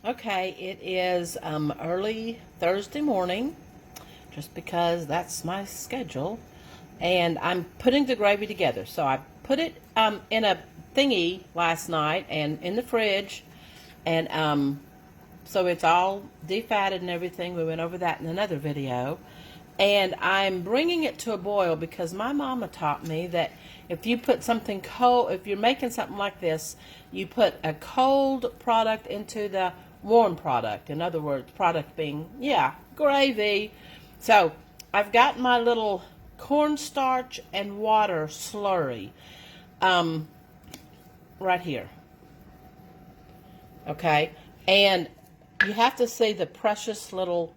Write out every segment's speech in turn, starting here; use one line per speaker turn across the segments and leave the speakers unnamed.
Okay, it is early Thursday morning, just because that's my schedule, and I'm putting the gravy together. So I put it in a thingy last night and in the fridge, and so it's all defatted and everything. We went over that in another video. And I'm bringing it to a boil because my mama taught me that if you put something cold, if you're making something like this, you put a cold product into the warm product. In other words, product being, gravy. So I've got my little cornstarch and water slurry right here. Okay, and you have to see the precious little,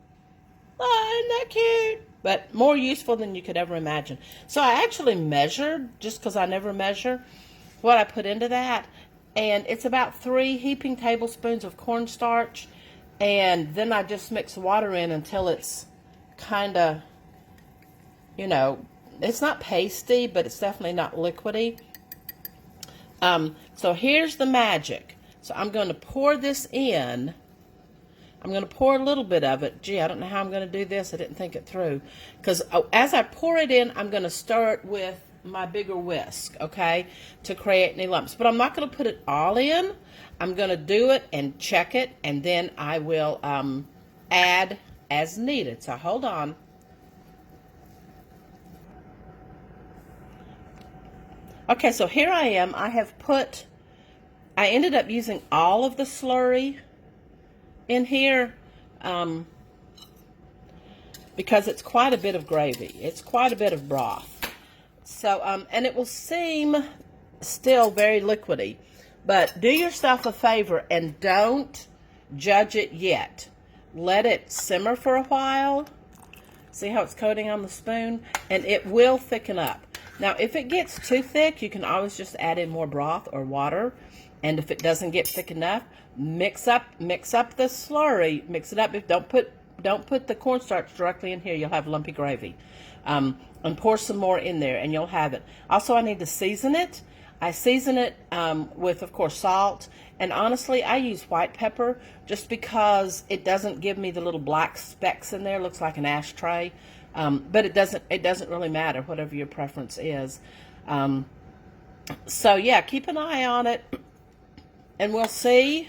isn't that cute? But more useful than you could ever imagine. So I actually measured, just because I never measure, what I put into that. And it's about 3 heaping tablespoons of cornstarch. And then I just mix water in until it's kind of, it's not pasty, but it's definitely not liquidy. So here's the magic. So I'm going to pour this in. I'm going to pour a little bit of it. Gee, I don't know how I'm going to do this. I didn't think it through. Because as I pour it in, I'm going to stir it with my bigger whisk, okay, to create any lumps. But I'm not going to put it all in. I'm going to do it and check it, and then I will add as needed. So hold on. Okay, so here I am. I ended up using all of the slurry in here because it's quite a bit of gravy. It's quite a bit of broth. So, and it will seem still very liquidy, but do yourself a favor and don't judge it yet. Let it simmer for a while. See how it's coating on the spoon? And it will thicken up. Now, if it gets too thick, you can always just add in more broth or water. And if it doesn't get thick enough, mix up the slurry. Mix it up. Don't put the cornstarch directly in here. You'll have lumpy gravy. And pour some more in there, and you'll have it. Also, I need to season it. I season it with, of course, salt. And honestly, I use white pepper just because it doesn't give me the little black specks in there. It looks like an ashtray. But it doesn't really matter, whatever your preference is. So yeah, keep an eye on it. And we'll see.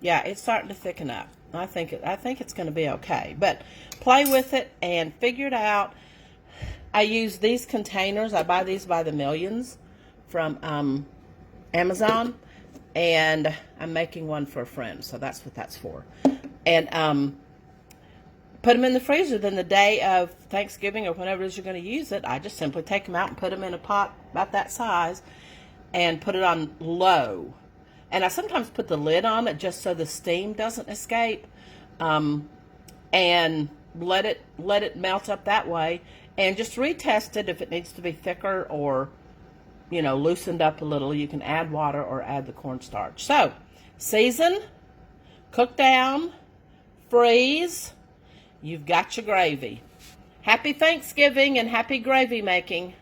Yeah, it's starting to thicken up. I think it's going to be okay. But play with it and figure it out. I use these containers. I buy these by the millions from Amazon. And I'm making one for a friend. So that's what that's for. And put them in the freezer. Then the day of Thanksgiving or whenever it is you're going to use it, I just simply take them out and put them in a pot about that size and put it on low. And I sometimes put the lid on it just so the steam doesn't escape, and let it melt up that way. And just retest it if it needs to be thicker or, loosened up a little. You can add water or add the cornstarch. So, season, cook down, freeze. You've got your gravy. Happy Thanksgiving and happy gravy making.